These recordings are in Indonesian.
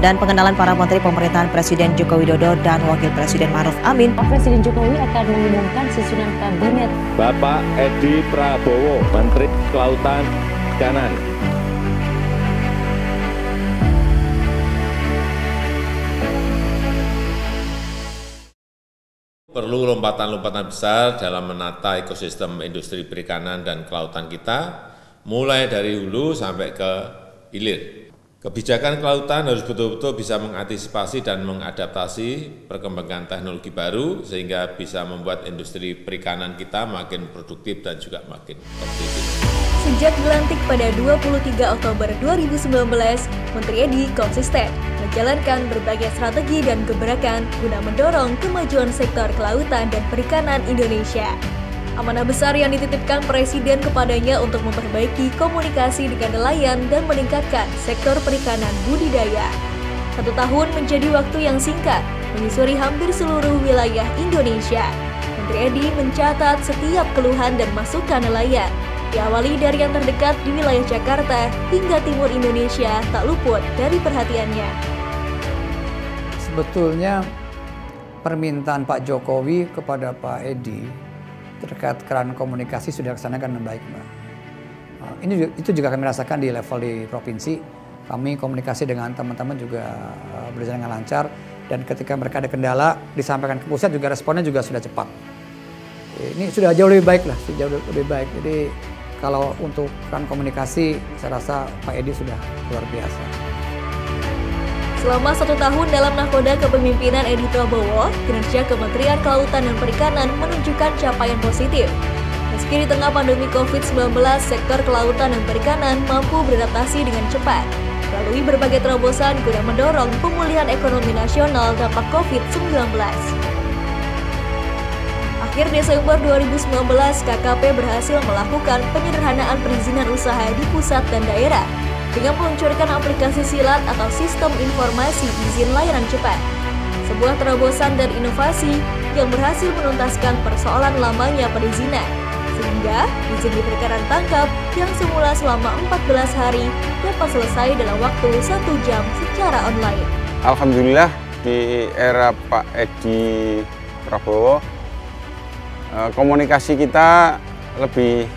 dan pengenalan para menteri pemerintahan Presiden Joko Widodo dan Wakil Presiden Ma'ruf Amin. Presiden Jokowi akan mengumumkan susunan kabinet. Bapak Edi Prabowo, Menteri Kelautan Perikanan. Perlu lompatan-lompatan besar dalam menata ekosistem industri perikanan dan kelautan kita, mulai dari hulu sampai ke hilir. Kebijakan kelautan harus betul-betul bisa mengantisipasi dan mengadaptasi perkembangan teknologi baru, sehingga bisa membuat industri perikanan kita makin produktif dan juga makin kompetitif. Sejak dilantik pada 23 Oktober 2019, Menteri Edi konsisten menjalankan berbagai strategi dan gebrakan guna mendorong kemajuan sektor kelautan dan perikanan Indonesia. Amanah besar yang dititipkan Presiden kepadanya untuk memperbaiki komunikasi dengan nelayan dan meningkatkan sektor perikanan budidaya. 1 tahun menjadi waktu yang singkat, menyusuri hampir seluruh wilayah Indonesia. Menteri Edi mencatat setiap keluhan dan masukan nelayan. Diawali dari yang terdekat di wilayah Jakarta hingga timur Indonesia tak luput dari perhatiannya. Sebetulnya permintaan Pak Jokowi kepada Pak Edi terkait keran komunikasi sudah dilaksanakan dengan baik, Mbak. Itu juga kami rasakan di level di provinsi. Kami komunikasi dengan teman-teman juga berjalan dengan lancar, dan ketika mereka ada kendala disampaikan ke pusat juga responnya juga sudah cepat. Ini sudah jauh lebih baik lah, jauh lebih baik. Jadi kalau untuk keran komunikasi, saya rasa Pak Edi sudah luar biasa. Selama 1 tahun dalam nakoda kepemimpinan Edi Prabowo, kinerja Kementerian Kelautan dan Perikanan menunjukkan capaian positif. Meski di tengah pandemi COVID-19, sektor kelautan dan perikanan mampu beradaptasi dengan cepat melalui berbagai terobosan guna mendorong pemulihan ekonomi nasional dampak COVID-19. Akhir Desember 2019, KKP berhasil melakukan penyederhanaan perizinan usaha di pusat dan daerah dengan meluncurkan aplikasi SILAT atau Sistem Informasi Izin Layanan Cepat. Sebuah terobosan dan inovasi yang berhasil menuntaskan persoalan lamanya perizinan, sehingga izin di perikanan tangkap yang semula selama 14 hari dapat selesai dalam waktu 1 jam secara online. Alhamdulillah di era Pak Edi Prabowo, komunikasi kita lebih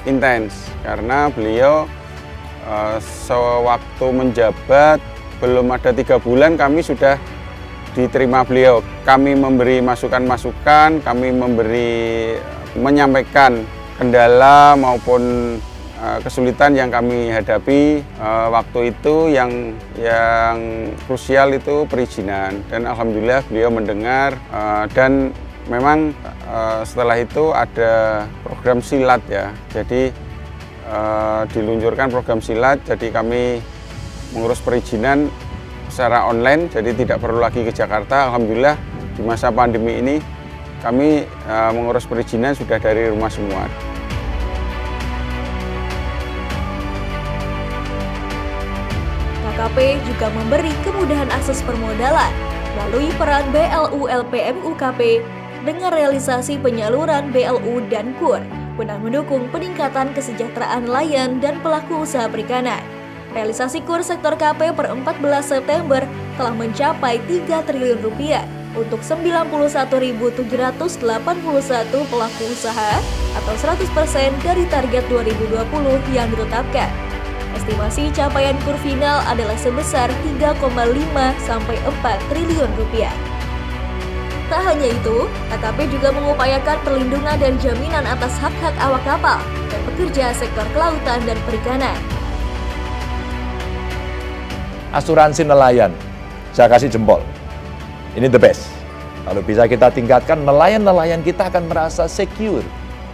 intens karena beliau sewaktu menjabat belum ada 3 bulan kami sudah diterima beliau. Kami memberi masukan-masukan, kami menyampaikan kendala maupun kesulitan yang kami hadapi waktu itu. Yang krusial itu perizinan, dan alhamdulillah beliau mendengar, dan memang setelah itu ada program SILAT ya, jadi diluncurkan program SILAT, jadi kami mengurus perizinan secara online, jadi tidak perlu lagi ke Jakarta. Alhamdulillah di masa pandemi ini kami mengurus perizinan sudah dari rumah semua. KKP juga memberi kemudahan akses permodalan melalui peran BLU LPM UKP dengan realisasi penyaluran BLU dan KUR guna mendukung peningkatan kesejahteraan nelayan dan pelaku usaha perikanan. Realisasi KUR sektor KP per 14 September telah mencapai 3 triliun rupiah untuk 91.781 pelaku usaha atau 100% dari target 2020 yang ditetapkan. Estimasi capaian KUR final adalah sebesar 3,5 sampai 4 triliun rupiah. Tak hanya itu, KKP juga mengupayakan perlindungan dan jaminan atas hak-hak awak kapal dan pekerja sektor kelautan dan perikanan. Asuransi nelayan, saya kasih jempol. Ini the best. Kalau bisa kita tingkatkan, nelayan-nelayan kita akan merasa secure,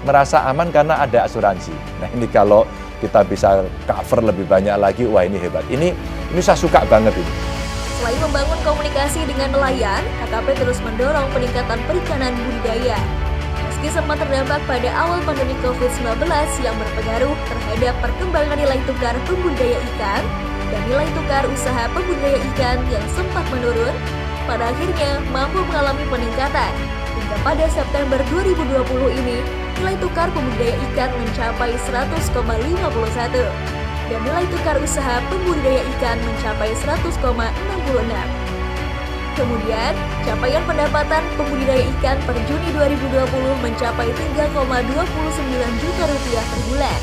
merasa aman karena ada asuransi. Nah ini kalau kita bisa cover lebih banyak lagi, wah ini hebat. Ini saya suka banget ini. Selain membangun komunikasi dengan nelayan, KKP terus mendorong peningkatan perikanan budidaya. Meski sempat terdampak pada awal pandemi COVID-19 yang berpengaruh terhadap perkembangan nilai tukar pembudidaya ikan dan nilai tukar usaha pembudidaya ikan yang sempat menurun, pada akhirnya mampu mengalami peningkatan. Hingga pada September 2020 ini, nilai tukar pembudidaya ikan mencapai 100,51. dan nilai tukar usaha pembudidaya ikan mencapai 100,66. Kemudian, capaian pendapatan pembudidaya ikan per Juni 2020 mencapai 3,29 juta rupiah per bulan.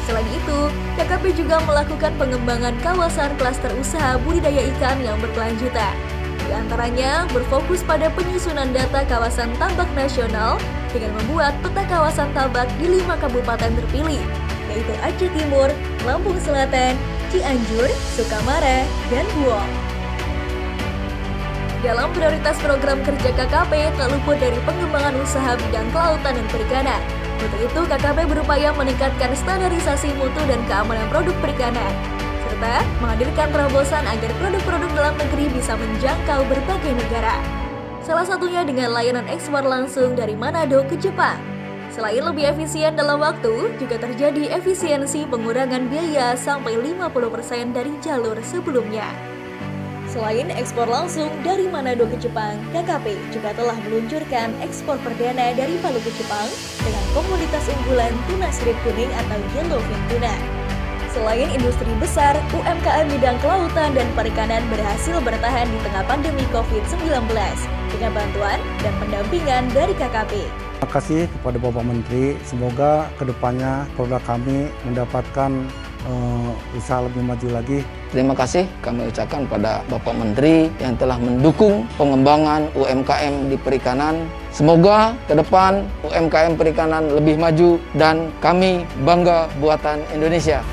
Selain itu, KKP juga melakukan pengembangan kawasan klaster usaha budidaya ikan yang berkelanjutan. Di antaranya berfokus pada penyusunan data kawasan tambak nasional dengan membuat peta kawasan tambak di 5 kabupaten terpilih, yaitu Aceh Timur, Lampung Selatan, Cianjur, Sukamara, dan Buong. Dalam prioritas program kerja KKP tak luput dari pengembangan usaha bidang kelautan dan perikanan. Untuk itu, KKP berupaya meningkatkan standarisasi mutu dan keamanan produk perikanan, serta menghadirkan terobosan agar produk-produk dalam negeri bisa menjangkau berbagai negara. Salah satunya dengan layanan ekspor langsung dari Manado ke Jepang. Selain lebih efisien dalam waktu, juga terjadi efisiensi pengurangan biaya sampai 50% dari jalur sebelumnya. Selain ekspor langsung dari Manado ke Jepang, KKP juga telah meluncurkan ekspor perdana dari Palu ke Jepang dengan komoditas unggulan tuna sirip kuning atau yellowfin tuna. Selain industri besar, UMKM bidang kelautan dan perikanan berhasil bertahan di tengah pandemi COVID-19 dengan bantuan dan pendampingan dari KKP. Terima kasih kepada Bapak Menteri, semoga kedepannya produk kami mendapatkan usaha lebih maju lagi. Terima kasih kami ucapkan pada Bapak Menteri yang telah mendukung pengembangan UMKM di perikanan. Semoga ke depan UMKM perikanan lebih maju dan kami bangga buatan Indonesia.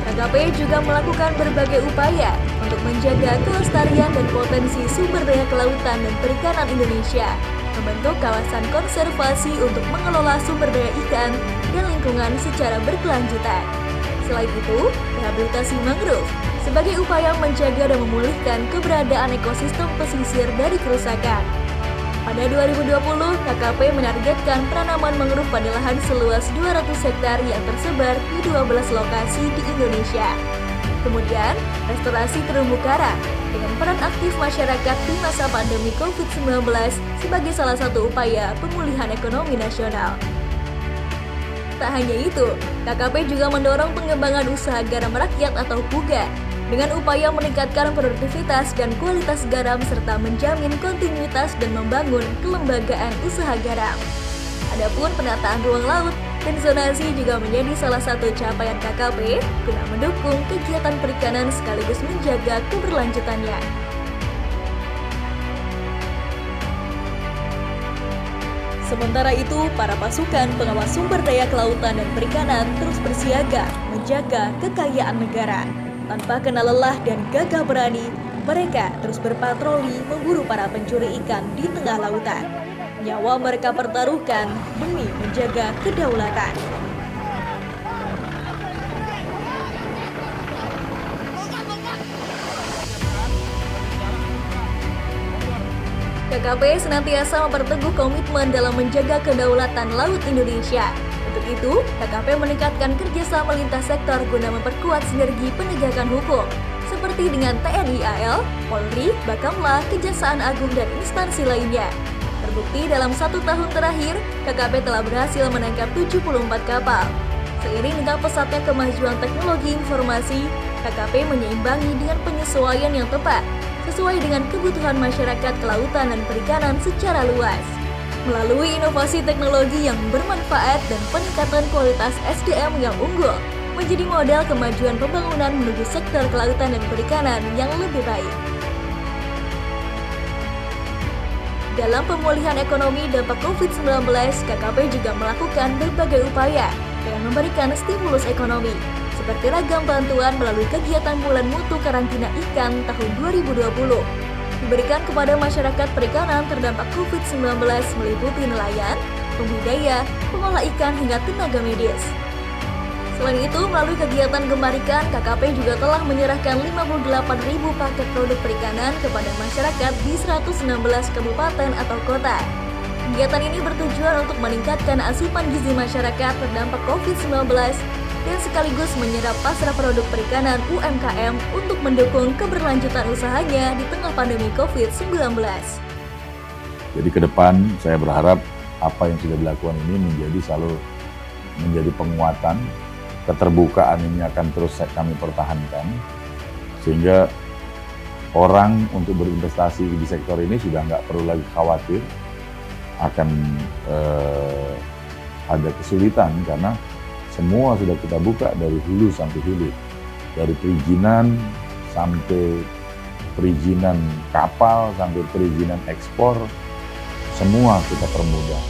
KKP juga melakukan berbagai upaya untuk menjaga kelestarian dan potensi sumber daya kelautan dan perikanan Indonesia, membentuk kawasan konservasi untuk mengelola sumber daya ikan dan lingkungan secara berkelanjutan. Selain itu, rehabilitasi mangrove sebagai upaya menjaga dan memulihkan keberadaan ekosistem pesisir dari kerusakan. Pada 2020, KKP menargetkan penanaman mangrove pada lahan seluas 200 hektar yang tersebar di 12 lokasi di Indonesia. Kemudian, restorasi terumbu karang dengan peran aktif masyarakat di masa pandemi COVID-19 sebagai salah satu upaya pemulihan ekonomi nasional. Tak hanya itu, KKP juga mendorong pengembangan usaha garam rakyat atau PUGA dengan upaya meningkatkan produktivitas dan kualitas garam serta menjamin kontinuitas dan membangun kelembagaan usaha garam. Adapun penataan ruang laut dan zonasi juga menjadi salah satu capaian KKP guna mendukung kegiatan perikanan sekaligus menjaga keberlanjutannya. Sementara itu, para pasukan pengawas sumber daya kelautan dan perikanan terus bersiaga menjaga kekayaan negara. Tanpa kenal lelah dan gagah berani, mereka terus berpatroli memburu para pencuri ikan di tengah lautan. Nyawa mereka pertaruhkan demi menjaga kedaulatan. KKP senantiasa memperteguh komitmen dalam menjaga kedaulatan laut Indonesia. Untuk itu, KKP meningkatkan kerjasama lintas sektor guna memperkuat sinergi penegakan hukum, seperti dengan TNI AL, Polri, Bakamla, Kejaksaan Agung, dan instansi lainnya. Terbukti dalam 1 tahun terakhir, KKP telah berhasil menangkap 74 kapal. Seiring dengan pesatnya kemajuan teknologi informasi, KKP menyeimbangi dengan penyesuaian yang tepat, sesuai dengan kebutuhan masyarakat kelautan dan perikanan secara luas. Melalui inovasi teknologi yang bermanfaat dan peningkatan kualitas SDM yang unggul, menjadi modal kemajuan pembangunan menuju sektor kelautan dan perikanan yang lebih baik. Dalam pemulihan ekonomi dampak COVID-19, KKP juga melakukan berbagai upaya dengan memberikan stimulus ekonomi, seperti ragam bantuan melalui kegiatan bulan mutu karantina ikan tahun 2020. Diberikan kepada masyarakat perikanan terdampak COVID-19 meliputi nelayan, pembudidaya, pengolah ikan hingga tenaga medis. Selain itu, melalui kegiatan Gemar Ikan, KKP juga telah menyerahkan 58.000 paket produk perikanan kepada masyarakat di 116 kabupaten atau kota. Kegiatan ini bertujuan untuk meningkatkan asupan gizi masyarakat terdampak COVID-19 dan sekaligus menyerap pasar produk perikanan UMKM untuk mendukung keberlanjutan usahanya di tengah pandemi COVID-19. Jadi ke depan saya berharap apa yang sudah dilakukan ini selalu menjadi penguatan, keterbukaan ini akan terus kami pertahankan, sehingga orang untuk berinvestasi di sektor ini sudah nggak perlu lagi khawatir akan ada kesulitan, karena semua sudah kita buka dari hulu sampai hilir, dari perizinan sampai perizinan kapal sampai perizinan ekspor, semua kita permudah.